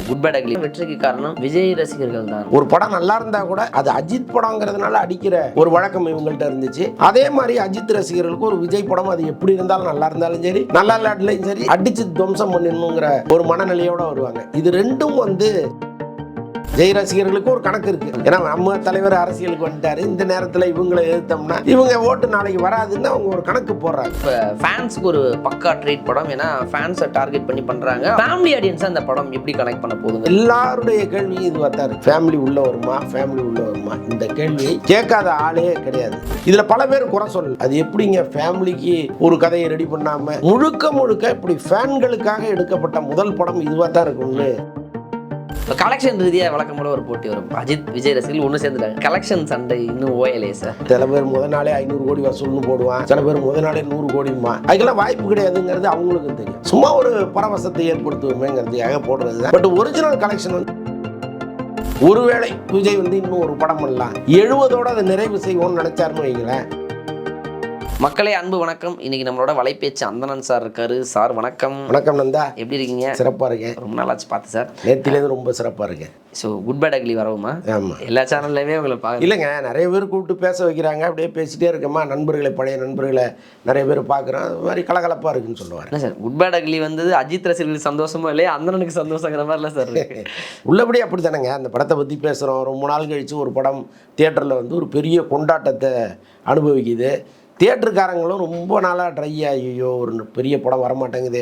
Good bad ugly வெற்றிக்கு காரணம் விஜய் ரசிகர்கள் தான். ஒரு படம் நல்லா இருந்தா கூட அது அஜித் படம்ங்கிறதுனால அடிக்கிற ஒரு வழக்கம் இவங்கள்ட்ட இருந்துச்சு. அதே மாதிரி அஜித் ரசிகர்களுக்கு ஒரு விஜய் படம் அது எப்படி இருந்தாலும் நல்லா இருந்தாலும் சரி, நல்லா இல்லாட்டிலும் சரி, அடிச்சு துவம்சம் பண்ணிடணுங்கிற ஒரு மனநிலையோட வருவாங்க. இது ரெண்டும் ஜெய் ரசிகர்களுக்கு ஒரு கணக்கு இருக்கு. ஏன்னா நம்ம தலைவர் அரசியலுக்கு வந்துட்டாரு, இந்த நேரத்தில் இவங்களை எதிர்த்தோம்னா இவங்க ஓட்டு நாளைக்கு வராதுன்னு அவங்க ஒரு கணக்கு போடுறாங்க. இப்போ ஃபேன்ஸுக்கு ஒரு பக்கா ட்ரீட் படம், ஏன்னா ஃபேன்ஸை டார்கெட் பண்ணி பண்றாங்க. ஃபேமிலி ஆடியன்ஸ் அந்த படம் எப்படி கனெக்ட் பண்ண போகுதுங்க? எல்லாருடைய கேள்வியும் இதுவாக தான் இருக்கு. ஃபேமிலி உள்ள வருமா, ஃபேமிலி உள்ள வருமா, இந்த கேள்வியை கேட்காத ஆளே கிடையாது. இதுல பல பேர் குறை சொல்லு, அது எப்படிங்க ஃபேமிலிக்கு ஒரு கதையை ரெடி பண்ணாம முழுக்க இப்படி ஃபேன்களுக்காக எடுக்கப்பட்ட முதல் படம் இதுவாக தான் இருக்கும்னு. கலெக்ஷன் ரீதியாக வழக்கம் போல ஒரு போட்டி வரும். அஜித் விஜய் ரசிகர்கள் ஒன்று சேர்ந்துட்டாங்க. கலெக்ஷன் சண்டை இன்னும் ஓயலே சார். சில பேர் முதல் நாளே 500 கோடி வசூல்னு போடுவான், சில பேர் முதல் நாளே 100 கோடிமா. அதுக்கெல்லாம் வாய்ப்பு கிடையாதுங்கிறது அவங்களுக்கும் தெரியும். சும்மா ஒரு பரவசத்தை ஏற்படுத்துவோமேங்கிறதுக்காக போடுறது தான். பட் ஒரிஜினல் கலெக்ஷன் ஒருவேளை விஜய் இன்னும் ஒரு படம் பண்ணலாம், 70ஓட அதை நிறைவு செய்வோம்னு நினைச்சாருன்னு வைங்களேன். மக்களே அன்பு வணக்கம். இன்னைக்கு நம்மளோட வலைபேச்சு அந்தணன் சார் இருக்காரு. சார் வணக்கம். வணக்கம் நந்தா, எப்படி இருக்கீங்க? சிறப்பா இருக்கேன். ரொம்ப நாளாச்சு பார்த்து சார். நேத்திலேருந்து ரொம்ப சிறப்பா இருக்கேன். ஸோ குட் பேட் அக்லி வரவுமா? ஆமாம், எல்லா சேனல்லையுமே உங்களை பார்க்க இல்லைங்க, நிறைய பேர் கூப்பிட்டு பேச வைக்கிறாங்க. அப்படியே பேசிட்டே இருக்கமா, நண்பர்களை, பழைய நண்பர்களை நிறைய பேர் பார்க்குறோம். அது மாதிரி கலகலப்பாக இருக்குன்னு சொல்லுவார். என்ன sir, good bad ugly Ajith ரசிகர்களுக்கு சந்தோஷமோ இல்லையா, அந்தணனுக்கு சந்தோஷங்கிற மாதிரில சார் இருக்கு. உள்ளபடி அப்படி தானேங்க. அந்த படத்தை பற்றி பேசுகிறோம். ரொம்ப நாள் கழித்து ஒரு படம் தியேட்டரில் ஒரு பெரிய கொண்டாட்டத்தை அனுபவிக்குது. தியேட்டருக்காரங்களும் ரொம்ப நாளாக ட்ரை ஆகியோ, ஒரு பெரிய படம் வரமாட்டேங்குது,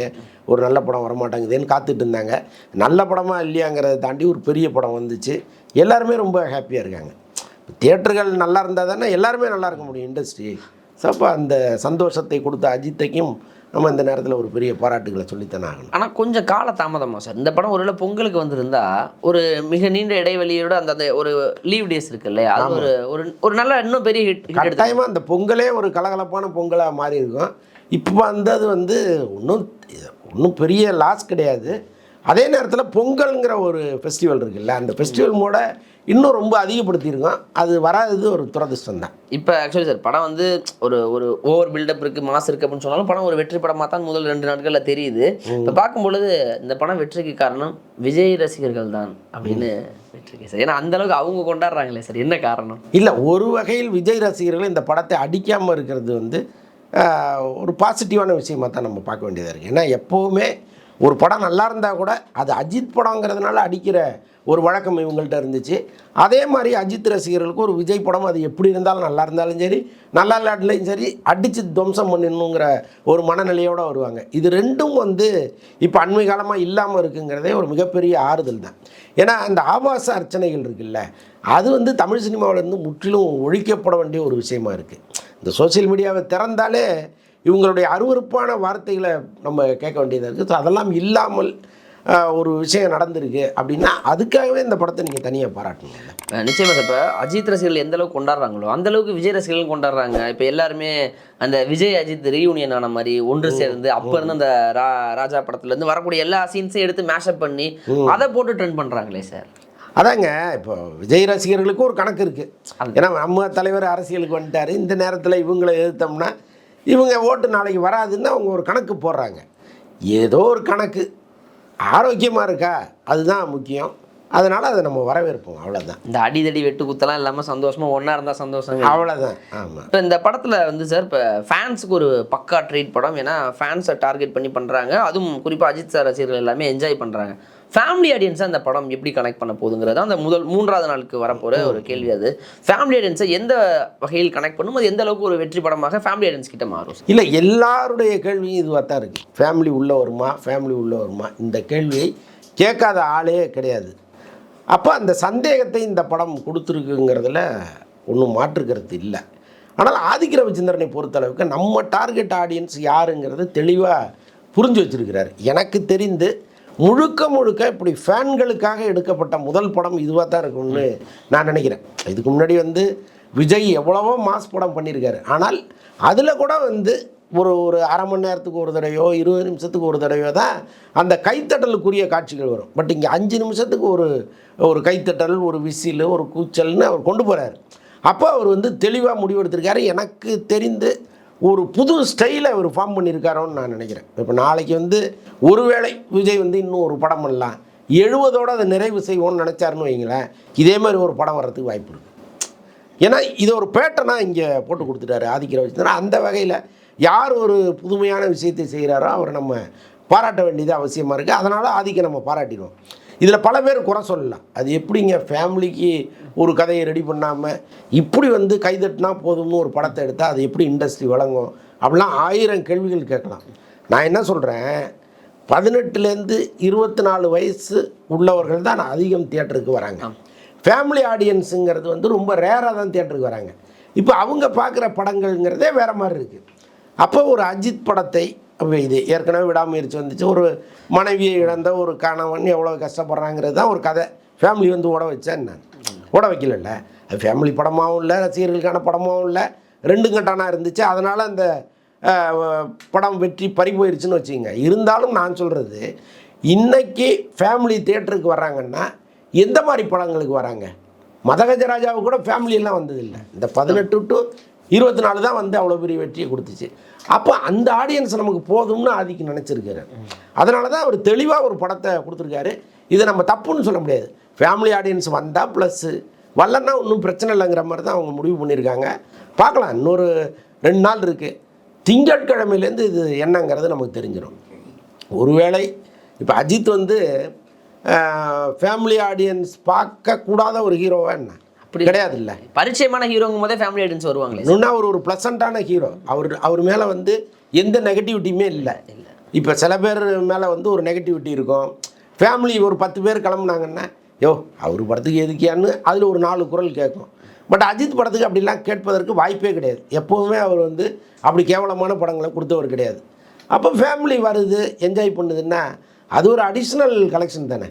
ஒரு நல்ல படம் வரமாட்டேங்குதுன்னு காத்துட்டு இருந்தாங்க. நல்ல படமாக இல்லையாங்கிறத தாண்டி ஒரு பெரிய படம் வந்துச்சு. எல்லாருமே ரொம்ப ஹாப்பியாக இருக்காங்க. தியேட்டர்கள் நல்லா இருந்தால் தானே எல்லாருமே நல்லா இருக்க முடியும் இண்டஸ்ட்ரி. ஸோ அப்போ அந்த சந்தோஷத்தை கொடுத்த அஜித்தைக்கும் நம்ம இந்த நேரத்தில் ஒரு பெரிய பாராட்டுகளை சொல்லித்தானே ஆகணும். ஆனால் கொஞ்சம் கால தாமதமாக சார். இந்த படம் ஒருவேளை பொங்கலுக்கு வந்திருந்தா ஒரு மிக நீண்ட இடைவெளியோட அந்த ஒரு லீவ் டேஸ் இருக்கு இல்லையா, அது ஒரு நல்ல இன்னும் பெரிய ஹிட். கட்டாயமாக அந்த பொங்கலே ஒரு கலகலப்பான பொங்கலாக மாறி இருக்கும். இப்போ வந்தது ஒன்றும் பெரிய லாஸ் கிடையாது. அதே நேரத்தில் பொங்கல்ங்கிற ஒரு ஃபெஸ்டிவல் இருக்குல்ல, அந்த ஃபெஸ்டிவல் மோட இன்னும் ரொம்ப அதிகப்படுத்தியிருக்கோம். அது வராதது ஒரு துரதிர்ஷ்டம் தான். இப்போ ஆக்சுவலி சார் படம் ஒரு ஓவர் பில்டப் இருக்குது, மாஸ் இருக்குது அப்படின்னு சொன்னாலும் படம் ஒரு வெற்றி படமாக தான் முதல் 2 நாட்களில் தெரியுது. இப்போ பார்க்கும்பொழுது இந்த படம் வெற்றிக்கு காரணம் விஜய் ரசிகர்கள் தான் அப்படின்னு வெற்றிக்கு சார். ஏன்னா அந்தளவுக்கு அவங்க கொண்டாடுறாங்களே சார், என்ன காரணம்? இல்லை, ஒரு வகையில் விஜய் ரசிகர்கள் இந்த படத்தை அடிக்காமல் இருக்கிறது ஒரு பாசிட்டிவான விஷயமாக தான் நம்ம பார்க்க வேண்டியதாக இருக்குது. ஏன்னா எப்போவுமே ஒரு படம் நல்லா இருந்தால் கூட அது அஜித் படங்கிறதுனால அடிக்கிற ஒரு வழக்கம் இவங்கள்ட்ட இருந்துச்சு. அதே மாதிரி அஜித் ரசிகர்களுக்கு ஒரு விஜய் படம் அது எப்படி இருந்தாலும் நல்லா இருந்தாலும் சரி, நல்லா இல்லாட்டிலையும் சரி, அடித்து துவம்சம் பண்ணிடணுங்கிற ஒரு மனநிலையோடு வருவாங்க. இது ரெண்டும் இப்போ அண்மை காலமாக இல்லாமல் இருக்குங்கிறதே ஒரு மிகப்பெரிய ஆறுதல் தான். ஏன்னா அந்த ஆபாச அர்ச்சனைகள் இருக்குல்ல, அது தமிழ் சினிமாவிலேருந்து முற்றிலும் ஒழிக்கப்பட வேண்டிய ஒரு விஷயமா இருக்குது. இந்த சோசியல் மீடியாவை திறந்தாலே இவங்களுடைய அருவருப்பான வார்த்தைகளை நம்ம கேட்க வேண்டியதாக இருக்குது. ஸோ அதெல்லாம் இல்லாமல் ஒரு விஷயம் நடந்திருக்கு அப்படின்னா அதுக்காகவே இந்த படத்தை நீங்கள் தனியாக பாராட்டணும். நிச்சயமாக இப்போ அஜித் ரசிகர்கள் எந்த அளவுக்கு கொண்டாடுறாங்களோ அந்த அளவுக்கு விஜய் ரசிகர்கள் கொண்டாடுறாங்க. இப்போ எல்லாருமே அந்த விஜய் அஜித் ரீயூனியன் ஆன மாதிரி ஒன்று சேர்ந்து அப்போ இருந்து அந்த ராஜா படத்துலேருந்து வரக்கூடிய எல்லா சீன்ஸையும் எடுத்து மேஷப் பண்ணி அதை போட்டு ட்ரெண்ட் பண்ணுறாங்களே சார். அதாங்க, இப்போ விஜய் ரசிகர்களுக்கு ஒரு கணக்கு இருக்குது. ஏன்னா நம்ம தலைவர் அரசியலுக்கு வந்துட்டாரு, இந்த நேரத்தில் இவங்களை எதிர்த்தோம்னா இவங்க ஓட்டு நாளைக்கு வராதுன்னு அவங்க ஒரு கணக்கு போடுறாங்க. ஏதோ ஒரு கணக்கு ஆரோக்கியமாக இருக்கா, அதுதான் முக்கியம். அதனால் அதை நம்ம வரவேற்போம், அவ்வளோதான். இந்த அடிதடி வெட்டு குத்தலாம் இல்லாமல் சந்தோஷமாக ஒன்றா இருந்தால் சந்தோஷம், அவ்வளோதான். ஆமாம். இப்போ இந்த படத்தில் சார் இப்போ ஃபேன்ஸுக்கு ஒரு பக்கா ட்ரீட் படம், ஏன்னா ஃபேன்ஸை டார்கெட் பண்ணி பண்ணுறாங்க. அதுவும் குறிப்பாக அஜித் சார் ரசிகர்கள் எல்லாமே என்ஜாய் பண்ணுறாங்க. ஃபேமிலி ஆடியன்ஸை அந்த படம் எப்படி கனெக்ட் பண்ண போகுதுங்கிறது அந்த முதல் 3வது நாளுக்கு வரப்போகிற ஒரு கேள்வி. அது ஃபேமிலி ஆடியன்ஸை எந்த வகையில் கனெக்ட் பண்ணும், அது எந்த அளவுக்கு ஒரு வெற்றி படமாக ஃபேமிலி ஆடியன்ஸ் கிட்ட மாறும்? இல்லை, எல்லாருடைய கேள்வியும் இதுவாக தான் இருக்குது. ஃபேமிலி உள்ளே வருமா, ஃபேமிலி உள்ளே வருமா, இந்த கேள்வியை கேட்காத ஆளே கிடையாது. அப்போ அந்த சந்தேகத்தை இந்த படம் கொடுத்துருக்குங்கிறதுல ஒன்றும் மாற்றுக்கிறது இல்லை. ஆனால் ஆதிக்க ரவிச்சந்திரனை பொறுத்தளவுக்கு நம்ம டார்கெட் ஆடியன்ஸ் யாருங்கிறது தெளிவாக புரிஞ்சு வச்சுருக்கிறார். எனக்கு தெரிந்து முழுக்க இப்படி ஃபேன்களுக்காக எடுக்கப்பட்ட முதல் படம் இதுவாக தான் இருக்கும்னு நான் நினைக்கிறேன். இதுக்கு முன்னாடி விஜய் எவ்வளவோ மாஸ் படம் பண்ணியிருக்காரு. ஆனால் அதில் கூட ஒரு அரை மணி நேரத்துக்கு ஒரு தடவையோ 20 நிமிஷத்துக்கு ஒரு தடவையோ தான் அந்த கைத்தட்டலுக்குரிய காட்சிகள் வரும். பட் இங்கே 5 நிமிஷத்துக்கு ஒரு கைத்தட்டல், ஒரு விசில், ஒரு கூச்சல்னு அவர் கொண்டு போகிறார். அப்போ அவர் தெளிவாக முடிவெடுத்திருக்காரு. எனக்கு தெரிந்து ஒரு புது ஸ்டைலை அவர் ஃபார்ம் பண்ணியிருக்காரோன்னு நான் நினைக்கிறேன். இப்போ நாளைக்கு ஒருவேளை விஜய் இன்னும் ஒரு படம் பண்ணலாம், 70ஓட அதை நிறைவு செய்வோம்னு நினச்சாருன்னு வைங்களேன், இதே மாதிரி ஒரு படம் வர்றதுக்கு வாய்ப்பு இருக்குது. ஏன்னா இதை ஒரு பேட்டனாக இங்கே போட்டு கொடுத்துட்டாரு ஆதிக்க ரவிச்சந்திரன். அந்த வகையில் யார் ஒரு புதுமையான விஷயத்தை செய்கிறாரோ அவரை நம்ம பாராட்ட வேண்டியது அவசியமாக இருக்குது. அதனால் ஆதிக்க நம்ம பாராட்டிடுவோம். இதில் பல பேர் குறை சொல்லலாம். அது எப்படிங்க ஃபேமிலிக்கு ஒரு கதையை ரெடி பண்ணாமல் இப்படி வந்து கைதட்டினா போதும்னு ஒரு படத்தை எடுத்தால் அது எப்படி இண்டஸ்ட்ரி வழங்கும் அப்படிலாம் 1000 கேள்விகள் கேட்கலாம். நான் என்ன சொல்கிறேன், 18லேருந்து 24 வயசு உள்ளவர்கள் தான் அதிகம் தியேட்டருக்கு வராங்க. ஃபேமிலி ஆடியன்ஸுங்கிறது வந்து ரொம்ப ரேராக தான் தியேட்டருக்கு வராங்க. இப்போ அவங்க பார்க்குற படங்கள்ங்கிறதே வேறு மாதிரி இருக்குது. அப்போ ஒரு அஜித் படத்தை இது ஏற்கனவே விடாமுயற்சி வந்துச்சு, ஒரு மனைவியை இழந்த ஒரு கணவன் எவ்வளோ கஷ்டப்படுறாங்கிறது தான் ஒரு கதை. ஃபேமிலி வந்து ஓட வச்சா என்ன, ஓட வைக்கல. அது ஃபேமிலி படமாகவும் இல்லை, ரசிகர்களுக்கான படமாகவும் இல்லை, ரெண்டு கட்டானாக இருந்துச்சு. அதனால் அந்த படம் வெற்றி பறி போயிடுச்சுன்னு வச்சுக்கோங்க. இருந்தாலும் நான் சொல்கிறது, இன்றைக்கி ஃபேமிலி தியேட்டருக்கு வர்றாங்கன்னா எந்த மாதிரி படங்களுக்கு வராங்க? மதகஜராஜாவுக்கு கூட ஃபேமிலியெல்லாம் வந்ததில்லை. இந்த 18 to 24 தான் வந்து அவ்வளோ பெரிய வெற்றியை கொடுத்துச்சு. அப்போ அந்த ஆடியன்ஸ் நமக்கு போதும்னு ஆதிக்கு நினச்சிருக்காரு. அதனால தான் அவர் தெளிவாக ஒரு படத்தை கொடுத்துருக்காரு. இதை நம்ம தப்புன்னு சொல்ல முடியாது. ஃபேமிலி ஆடியன்ஸ் வந்தால் ப்ளஸ்ஸு வரலன்னா ஒன்றும் பிரச்சனை இல்லைங்கிற மாதிரி தான் அவங்க முடிவு பண்ணியிருக்காங்க. பார்க்கலாம், இன்னொரு 2 நாள் இருக்குது. திங்கட்கிழமையிலேருந்து இது என்னங்கிறது நமக்கு தெரிஞ்சிடும். ஒருவேளை இப்போ அஜித் வந்து ஃபேமிலி ஆடியன்ஸ் பார்க்கக்கூடாத ஒரு ஹீரோவா என்ன? அப்படி கிடையாது. இல்லை, பரிச்சயமான ஹீரோங்கும் போதே ஃபேமிலி ஆடியன்ஸ் வருவாங்களே. இன்னொன்று அவர் ஒரு ப்ளசண்ட்டான ஹீரோ. அவர் மேலே வந்து எந்த நெகட்டிவிட்டியுமே இல்லை. இப்போ சில பேர் மேலே வந்து ஒரு நெகட்டிவிட்டி இருக்கும். ஃபேமிலி ஒரு 10 பேர் கிளம்புனாங்கன்னா, யோ அவர் படத்துக்கு எதுக்கியான்னு அதில் ஒரு 4 குரல் கேட்கும். பட் அஜித் படத்துக்கு அப்படிலாம் கேட்பதற்கு வாய்ப்பே கிடையாது. எப்போவுமே அவர் வந்து அப்படி கேவலமான படங்களை கொடுத்தவர் கிடையாது. அப்போ ஃபேமிலி வருது, என்ஜாய் பண்ணுதுன்னா அது ஒரு அடிஷ்னல் கலெக்ஷன் தானே.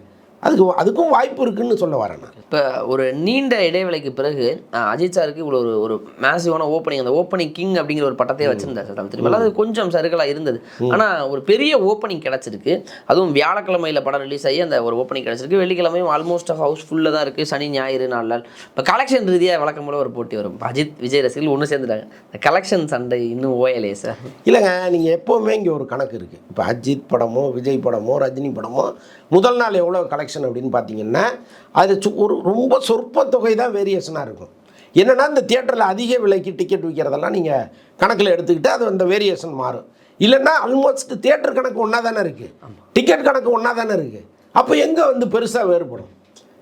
அதுக்கும் வாய்ப்பு இருக்குன்னு சொல்ல வரேன் நான். இப்போ ஒரு நீண்ட இடைவேளைக்கு பிறகு அஜித் சாருக்கு இவ்வளோ ஒரு மேசிவான ஓப்பனிங், அந்த ஓப்பனிங் கிங் அப்படிங்கிற ஒரு பட்டத்தையே வச்சிருந்தார் சார் திரும்ப. அது கொஞ்சம் சருக்கலாக இருந்தது. ஆனால் ஒரு பெரிய ஓப்பனிங் கிடச்சிருக்கு. அதுவும் வியாழக்கிழமையில் படம் ரிலீஸ் ஆகி அந்த ஒரு ஓப்பனிங் கிடச்சிருக்கு. வெள்ளிக்கிழமையும் ஆல்மோஸ்ட் ஹவுஸ் ஃபுல்லாக தான் இருக்குது. சனி ஞாயிறு 4 நாள். இப்போ கலெக்ஷன் ரீதியாக வழக்கம் போல ஒரு போட்டி வரும். அஜித் விஜய் ரசிகர்கள் ஒன்று சேர்ந்துட்டாங்க. இந்த கலெக்ஷன் சண்டை இன்னும் ஓயலையே சார். இல்லைங்க, நீங்கள் எப்போவுமே இங்கே ஒரு கணக்கு இருக்குது. இப்போ அஜித் படமோ விஜய் படமோ ரஜினி படமோ முதல் நாள் எவ்வளோ கலெக்ஷன் அப்படின்னு பார்த்தீங்கன்னா அது ஒரு ரொம்ப சொற்ப தொகை தான் வேரியேஷனாக இருக்கும். என்னென்னா இந்த தியேட்டரில் அதிக விலைக்கு டிக்கெட் விற்கிறதெல்லாம் நீங்கள் கணக்கில் எடுத்துக்கிட்டு அது அந்த வேரியேஷன் மாறும். இல்லைன்னா ஆல்மோஸ்ட் தியேட்டர் கணக்கு ஒன்றா தானே இருக்குது, டிக்கெட் கணக்கு ஒன்றா தானே இருக்குது. அப்போ எங்கே வந்து பெருசாக வேறுபடும்?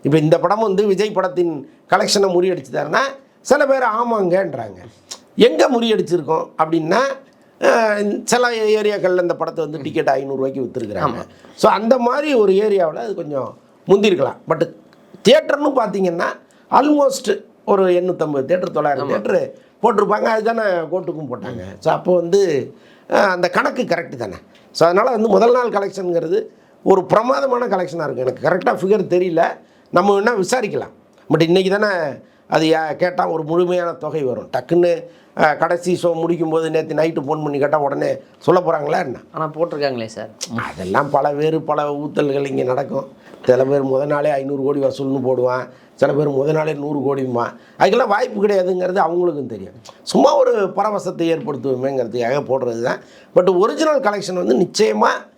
இப்போ இந்த படம் வந்து விஜய் படத்தின் கலெக்ஷனை முறியடிச்சுதாருன்னா சில பேர் ஆமாங்கன்றாங்க. எங்கே முறியடிச்சிருக்கோம் அப்படின்னா சில ஏரியாக்களில் இந்த படத்தை வந்து டிக்கெட் 500 ரூபாய்க்கு விற்றுருக்குறாங்க. ஸோ அந்த மாதிரி ஒரு ஏரியாவில் அது கொஞ்சம் முந்திருக்கலாம். பட் தியேட்டர்னு பார்த்தீங்கன்னா ஆல்மோஸ்ட் ஒரு 850 தியேட்டர் 900 தியேட்டரு போட்டிருப்பாங்க. அதுதானே கோட்டுக்கும் போட்டாங்க. ஸோ அப்போ வந்து அந்த கணக்கு கரெக்டு தானே. ஸோ அதனால் வந்து முதல் நாள் கலெக்ஷனுங்கிறது ஒரு பிரமாதமான கலெக்ஷனாக இருக்குது. எனக்கு கரெக்டாக ஃபிகர் தெரியல, நம்ம வேணால் விசாரிக்கலாம். பட் இன்றைக்கி தானே அது கேட்டால் ஒரு முழுமையான தொகை வரும். டக்குன்னு கடைசி ஷோ முடிக்கும்போது நேற்று நைட்டு ஃபோன் பண்ணி கேட்டால் உடனே சொல்ல போகிறாங்களா என்ன? ஆனால் போட்டிருக்காங்களே சார். அதெல்லாம் பல ஊத்தல்கள் இங்கே நடக்கும். சில பேர் முதல் நாளே 500 கோடி வசூல்னு போடுவான், சில பேர் முதல் நாளே 100 கோடிமா. அதுக்கெல்லாம் வாய்ப்பு கிடையாதுங்கிறது அவங்களுக்கும் தெரியும். சும்மா ஒரு பரவசத்தை ஏற்படுத்துவோமேங்கிறதுக்காக போடுறது தான். பட் ஒரிஜினல் கலெக்ஷன் வந்து நிச்சயமாக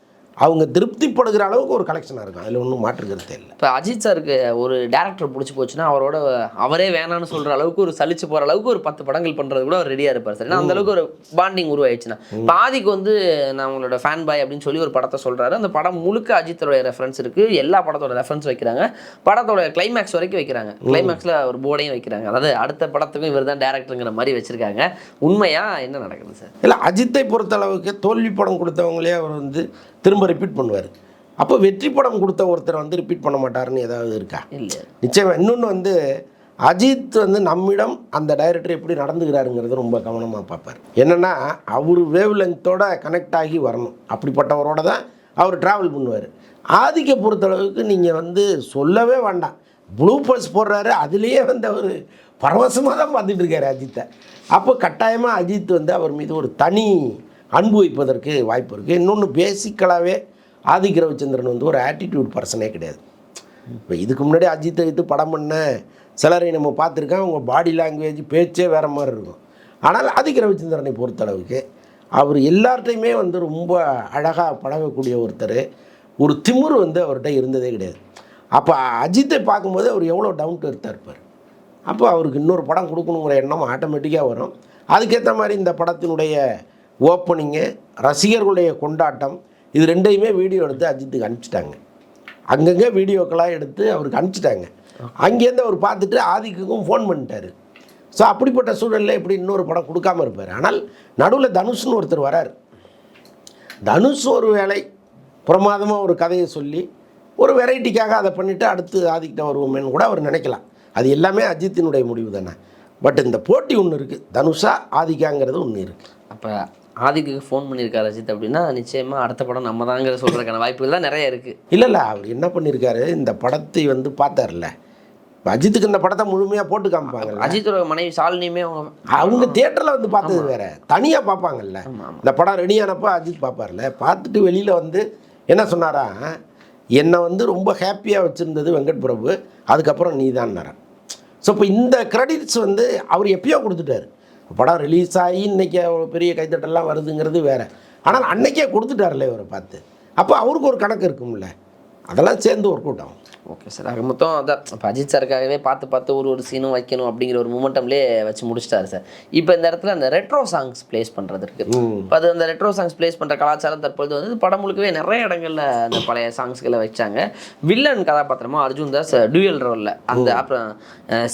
அவங்க திருப்திப்படுகிற அளவுக்கு ஒரு கலெக்ஷனாக இருக்கும். அதில் ஒன்றும் மாற்றுக்கிறதே இல்லை. இப்போ அஜித் சாருக்கு ஒரு டேரக்டர் பிடிச்சி போச்சுன்னா அவரோட அவரே வேணான்னு சொல்கிற அளவுக்கு ஒரு சலிச்சு போகிற அளவுக்கு ஒரு 10 படங்கள் பண்ணுறது கூட அவர் ரெடியாக இருப்பார் சார். ஏன்னா அந்த அளவுக்கு ஒரு பாண்டிங் உருவாயிடுச்சுன்னா. இப்போ ஆதிக்கு வந்து நான் உங்களோட ஃபேன் பாய் அப்படின்னு சொல்லி ஒரு படத்தை சொல்கிறாரு. அந்த படம் முழுக்க அஜித்தோட ரெஃபரன்ஸ் இருக்குது. எல்லா படத்தோட ரெஃபரன்ஸ் வைக்கிறாங்க. படத்தோட கிளைமேக்ஸ் வரைக்கும் வைக்கிறாங்க. கிளைமேக்ஸில் ஒரு போர்டையும் வைக்கிறாங்க. அதாவது அடுத்த படத்துக்கும் இவர் தான் டேரக்டருங்கிற மாதிரி வச்சுருக்காங்க. உண்மையாக என்ன நடக்குது சார்? இல்லை, அஜித்தை பொறுத்தளவுக்கு தோல்வி படம் கொடுத்தவங்களே அவர் வந்து திரும்ப ரிப்பீட் பண்ணுவார். அப்போ வெற்றி படம் கொடுத்த ஒருத்தர் வந்து ரிப்பீட் பண்ண மாட்டாருன்னு ஏதாவது இருக்கா? இல்லை, நிச்சயமாக. இன்னொன்று வந்து அஜித் வந்து நம்மிடம் அந்த டைரக்டர் எப்படி நடந்துக்கிறாருங்கிறது ரொம்ப கவனமாக பார்ப்பார். என்னென்னா அவர் வேவ் லென்த்தோட கனெக்ட் ஆகி வரணும். அப்படிப்பட்டவரோட தான் அவர் ட்ராவல் பண்ணுவார். ஆதிக்க பொறுத்தளவுக்கு நீங்கள் வந்து சொல்லவே வேண்டாம். ப்ளூ பல்ஸ் போடுறாரு, அதுலேயே வந்து அவர் பரவசமாக தான் பார்த்துட்டு இருக்காரு அஜித்தை. அப்போ கட்டாயமாக அஜித் வந்து அவர் மீது ஒரு தனி அன்பு வைப்பதற்கு வாய்ப்பு இருக்குது. இன்னொன்று பேசிக்கலாகவே ஆதிக்க ரவிச்சந்திரன் வந்து ஒரு ஆட்டிடியூட் பர்சனே கிடையாது. இப்போ இதுக்கு முன்னாடி அஜித்தை வைத்து படம் பண்ண சிலரை நம்ம பார்த்துருக்கோம். அவங்க பாடி லாங்குவேஜ் பேச்சே வேறு மாதிரி இருக்கும். ஆனால் ஆதிக்க ரவிச்சந்திரனை பொறுத்தளவுக்கு அவர் எல்லார்ட்டையுமே வந்து ரொம்ப அழகாக பழகக்கூடிய ஒருத்தர். ஒரு திமிரு வந்து அவர்கிட்ட இருந்ததே கிடையாது. அப்போ அஜித்தை பார்க்கும்போது அவர் எவ்வளோ டவுன் டு எர்த்தாக இருப்பார். அப்போ அவருக்கு இன்னொரு படம் கொடுக்கணுங்கிற எண்ணம் ஆட்டோமேட்டிக்காக வரும். அதுக்கேற்ற மாதிரி இந்த படத்தினுடைய ஓப்பனிங்கு, ரசிகர்களுடைய கொண்டாட்டம், இது ரெண்டையுமே வீடியோ எடுத்து அஜித்துக்கு அனுப்பிச்சிட்டாங்க. அங்கங்கே வீடியோக்கெல்லாம் எடுத்து அவருக்கு அனுப்பிச்சிட்டாங்க. அங்கேருந்து அவர் பார்த்துட்டு ஆதிக்குக்கும் ஃபோன் பண்ணிட்டார். ஸோ அப்படிப்பட்ட சூழலில் எப்படி இன்னொரு படம் கொடுக்காமல் இருப்பார். ஆனால் நடுவில் தனுஷ்னு ஒருத்தர் வரார். தனுஷ் ஒரு வேளை பிரமாதமாக ஒரு கதையை சொல்லி ஒரு வெரைட்டிக்காக அதை பண்ணிவிட்டு அடுத்து ஆதிக்கிட்ட வருவோமேன்னு கூட அவர் நினைக்கலாம். அது எல்லாமே அஜித்தினுடைய முடிவு தானே. பட் இந்த போட்டி ஒன்று இருக்குது, தனுஷா ஆதிக்காங்கிறது ஒன்று இருக்குது. அப்போ ஆதிக்கு ஃபோன் பண்ணியிருக்காரு அஜித் அப்படின்னா நிச்சயமாக அடுத்த படம் நம்ம தாங்கிற சொல்கிறதுக்கான வாய்ப்புகள் தான் நிறைய இருக்குது. இல்லை அவர் என்ன பண்ணியிருக்காரு, இந்த படத்தை பார்த்தார்ல, அஜித்துக்கு இந்த படத்தை முழுமையாக போட்டு காமிப்பாங்க. அஜித்தோட மனைவி ஷாலினியுமே அவங்க தியேட்டரில் பார்த்தது வேற, தனியாக பார்ப்பாங்கல்ல. இந்த படம் ரெடியானப்போ அஜித் பார்ப்பார்ல, பார்த்துட்டு வெளியில் என்ன சொன்னாரா, என்னை ரொம்ப ஹாப்பியாக வச்சுருந்தது வெங்கட் பிரபு, அதுக்கப்புறம் நீ தான். ஸோ இப்போ இந்த கிரெடிட்ஸ் அவர் எப்பயோ கொடுத்துட்டாரு. படம் ரிலீஸ் ஆகி இன்றைக்கி பெரிய கைத்தட்டெல்லாம் வருதுங்கிறது வேறு. ஆனால் அன்னைக்கே கொடுத்துட்டார்ல இவரை பார்த்து. அப்போ அவருக்கு ஒரு கணக்கு இருக்கும்ல, அதெல்லாம் சேர்ந்து ஒர்க் அவுட் ஆகும். Okay sir. அது மொத்தம் அதான் இப்போ அஜித் சாருக்காகவே பார்த்து ஒரு சீனும் வைக்கணும் அப்படிங்கிற ஒரு மூமெண்டம்லேயே வச்சு முடிச்சிட்டாரு சார். இப்போ இந்த இடத்துல அந்த ரெட்ரோ சாங்ஸ் ப்ளேஸ் பண்ணுறது இருக்குது. இப்போ அது அந்த ரெட்ரோ சாங்ஸ் ப்ளேஸ் பண்ணுற கலாச்சாரம் தற்பொழுது படம் முழுக்கவே நிறைய இடங்களில் அந்த பழைய சாங்ஸ்களை வச்சாங்க. வில்லன் கதாபாத்திரமாக அர்ஜுன் தாஸ் டூயல் ரோலில் அந்த அப்புறம்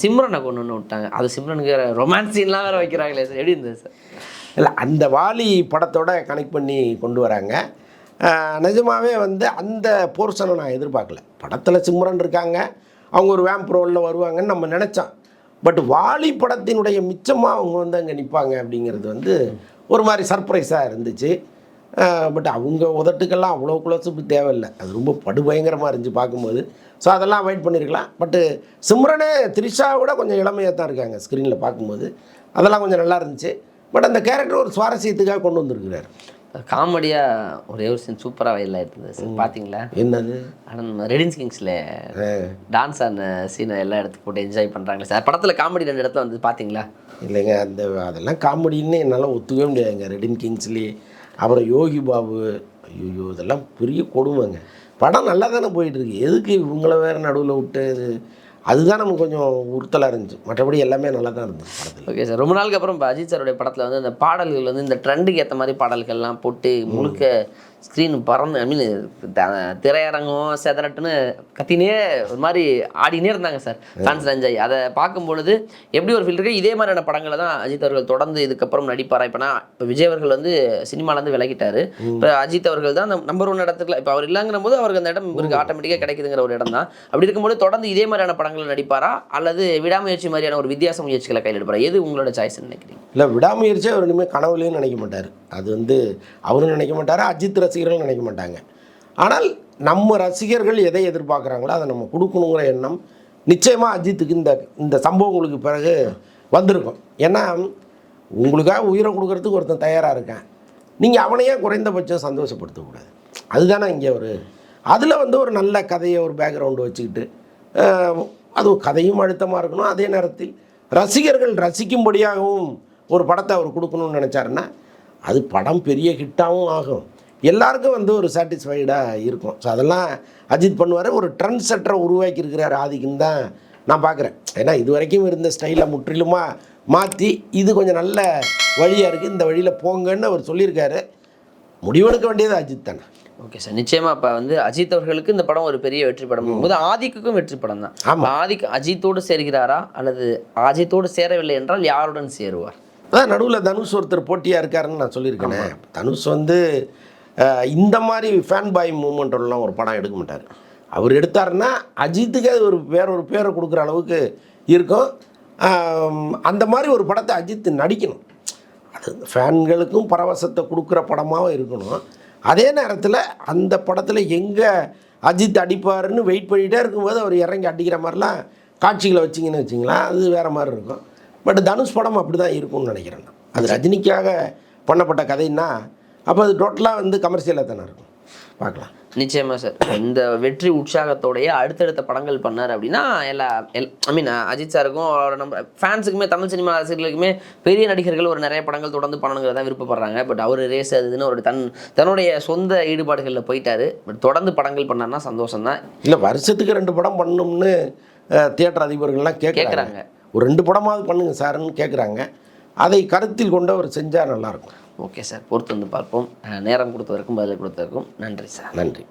சிம்ரனை கொண்டு விட்டாங்க. அது சிம்ரனுக்கு ரொமான்ஸ் சீன்லாம் வேறு வைக்கிறாங்களே சார், எப்படி இருந்தது சார்? இல்லை, அந்த வாலி படத்தோட கனெக்ட் பண்ணி கொண்டு வராங்க. நிஜமாகவே அந்த போர்ஷனை நான் எதிர்பார்க்கல. படத்தில் சிம்ரன் இருக்காங்க, அவங்க ஒரு வேம்ப் ரோலில் வருவாங்கன்னு நம்ம நினச்சோம். பட் வாலி படத்தினுடைய மிச்சமாக அவங்க அங்கே நிற்பாங்க அப்படிங்கிறது ஒரு மாதிரி சர்ப்ரைஸாக இருந்துச்சு. பட் அவங்க உதட்டுக்கெல்லாம் அவ்வளோ குளோஸுப்பு தேவையில்லை, அது ரொம்ப படுபயங்கரமாக இருந்துச்சு பார்க்கும்போது. ஸோ அதெல்லாம் அவாய்ட் பண்ணியிருக்கலாம். பட்டு சிம்ரனே த்ரிஷாவோட கொஞ்சம் இளமையாக தான் இருக்காங்க ஸ்க்ரீனில் பார்க்கும்போது, அதெல்லாம் கொஞ்சம் நல்லா இருந்துச்சு. பட் அந்த கேரக்டர் ஒரு சுவாரஸ்யத்துக்காக கொண்டு வந்திருக்கிறார். காமெடியாக ஒரே ஒரு சீன் சூப்பராக வயலில் இருந்தது சார், பார்த்தீங்களா? என்னது? ஆனால் ரெடின்ஸ் கிங்ஸில் டான்ஸ் ஆன சீனை எல்லாம் எடுத்து போட்டு என்ஜாய் பண்ணுறாங்களே சார். படத்தில் காமெடி 2 இடத்துல பார்த்தீங்களா? இல்லைங்க, அதெல்லாம் காமெடின்னு என்னால் ஒத்துக்கவே முடியாதுங்க. ரெடின் கிங்ஸ்லேயே அப்புறம் யோகி பாபு, ஐயோ இதெல்லாம் பெரிய கொடுமைங்க. படம் நல்லா தானே போயிட்டுருக்கு, எதுக்கு இவங்கள வேறு நடுவில் விட்டு? அதுதான் நமக்கு கொஞ்சம் உறுத்தலாக இருந்துச்சு. மற்றபடி எல்லாமே நல்லா தான் இருந்துச்சு படத்தில். Okay sir. ரொம்ப நாளுக்கு அப்புறம் இப்போ அஜித் சாருடைய படத்தில் அந்த பாடல்கள் இந்த ட்ரெண்டுக்கு ஏற்ற மாதிரி பாடல்கள்லாம் போட்டு முழுக்க ஸ்க்ரீன் பறந்து, ஐ மீன் திரையரங்கம் செதறட்டுன்னு கத்தினே ஒரு மாதிரி ஆடினே இருந்தாங்க சார் ஃபேன்ஸ் என்ஜாய். அதை பார்க்கும் பொழுது எப்படி ஒரு ஃபீல் இருக்குது. இதே மாதிரியான படங்களை தான் அஜித் அவர்கள் தொடர்ந்து இதுக்கப்புறம் நடிப்பாரா? இப்போனா இப்போ விஜய் அவர்கள் சினிமாலேருந்து விலகிட்டார். இப்போ அஜித் அவர்கள் தான் நம்பர் 1 இடத்துக்குள்ள, இப்போ அவர் இல்லைங்கிற போது அவருக்கு அந்த இடம் இவருக்கு ஆட்டோமேட்டிக்காக கிடைக்குதுங்கிற ஒரு இடம் தான். அப்படி இருக்கும்போது தொடர்ந்து இதே மாதிரியான படங்கள் நடிப்பாரா அல்லது விடாமுயற்சி மாதிரியான ஒரு வித்தியாச முயற்சிகளை கையில் எடுப்பாரா? எது உங்களோட சாய்ஸ் நினைக்கிறீங்க? இல்லை, விடாமுயற்சியாக அவர் இனிமேல் கனவுலையும் நினைக்க மாட்டார். அது அவரும் நினைக்க மாட்டார், அஜித் ரசிகர்களும் நினைக்க மாட்டாங்க. ஆனால் நம்ம ரசிகர்கள் எதை எதிர்பார்க்குறாங்களோ அதை நம்ம கொடுக்கணுங்கிற எண்ணம் நிச்சயமாக அஜித்துக்கு இந்த சம்பவங்களுக்கு பிறகு வந்திருக்கும். ஏன்னா உங்களுக்காக உயிரை கொடுக்கறதுக்கு ஒருத்தன் தயாராக இருக்கேன், நீங்கள் அவனையே குறைந்தபட்சம் சந்தோஷப்படுத்தக்கூடாது. அதுதானே இங்கே அதில் ஒரு நல்ல கதையை ஒரு பேக்ரவுண்டு வச்சுக்கிட்டு, அதுவும் கதையும் அழுத்தமாக இருக்கணும், அதே நேரத்தில் ரசிகர்கள் ரசிக்கும்படியாகவும் ஒரு படத்தை அவர் கொடுக்கணும்னு நினச்சாருன்னா அது படம் பெரிய ஹிட்டாகவும் ஆகும், எல்லாருக்கும் ஒரு சாட்டிஸ்ஃபைடாக இருக்கும். ஸோ அதெல்லாம் அஜித் பண்ணுவார். ஒரு ட்ரெண்ட் செட்டரை உருவாக்கியிருக்கிறார் ஆதிக்குன்னு தான் நான் பார்க்குறேன். ஏன்னா இது வரைக்கும் இருந்த ஸ்டைலை முற்றிலுமாக மாற்றி இது கொஞ்சம் நல்ல வழியாக இருக்குது, இந்த வழியில் போங்கன்னு அவர் சொல்லியிருக்காரு. முடிவெடுக்க வேண்டியது அஜித் தானே. Okay sir. நிச்சயமாக இப்போ அஜித் அவர்களுக்கு இந்த படம் ஒரு பெரிய வெற்றி படம் போது ஆதிக்குக்கும் வெற்றி படம் தான். ஆமாம், ஆதிக்கு அஜித்தோடு சேர்கிறாரா அல்லது அஜித்தோடு சேரவில்லை என்றால் யாருடன் சேருவார்? அதான் நடுவில் தனுஷ் ஒருத்தர் போட்டியாக இருக்காருன்னு நான் சொல்லியிருக்கேன். தனுஷ் இந்த மாதிரி ஃபேன் பாய் மூமெண்ட்லாம் ஒரு படம் எடுக்க மாட்டார். அவர் எடுத்தாருன்னா அஜித்துக்கு அது வேறொரு பேரை கொடுக்குற அளவுக்கு இருக்கும். அந்த மாதிரி ஒரு படத்தை அஜித் நடிக்கணும். அது ஃபேன்களுக்கும் பரவசத்தை கொடுக்குற படமாகவும் இருக்கணும். அதே நேரத்தில் அந்த படத்தில் எங்கே அஜித் அடிப்பாருன்னு வெயிட் பண்ணிகிட்டே இருக்கும்போது அவர் இறங்கி அடிக்கிற மாதிரிலாம் காட்சிகளை வச்சிங்கன்னு வச்சிங்களேன், அது வேறு மாதிரி இருக்கும். பட் தனுஷ் படம் அப்படி தான் இருக்கும்னு நினைக்கிறேன் நான். அது ரஜினிக்காக பண்ணப்பட்ட கதைன்னா அப்போ அது டோட்டலாக கமர்ஷியலாக தானே இருக்கும். பார்க்கலாம். நிச்சயமா சார். இந்த வெற்றி உற்சாகத்தோடைய அடுத்தடுத்த படங்கள் பண்ணார் அப்படின்னா ஐ மீன் அஜித் சாருக்கும் அவரோட நம்ம ஃபேன்ஸுக்குமே தமிழ் சினிமா ரசிகர்களுக்குமே பெரிய நடிகர்கள் ஒரு நிறைய படங்கள் தொடர்ந்து பண்ணணுங்கிறத விருப்பப்படுறாங்க. பட் அவர் ரேஸ் அதுன்னு ஒரு தன்னுடைய சொந்த ஈடுபாடுகளில் போயிட்டாரு. பட் தொடர்ந்து படங்கள் பண்ணார்னா சந்தோஷம் தான். இல்லை, வருஷத்துக்கு 2 படம் பண்ணணும்னு தியேட்டர் அதிபர்கள்லாம் கேட்குறாங்க. ஒரு 2 படமாவது பண்ணுங்க சார்ன்னு கேட்குறாங்க. அதை கருத்தில் கொண்டு அவர் செஞ்சால் நல்லாயிருக்கும். ஓகே சார், பொறுத்து வந்து பார்ப்போம். நேரம் கொடுத்ததற்கும் பதில் கொடுத்ததற்கும் நன்றி சார். நன்றி.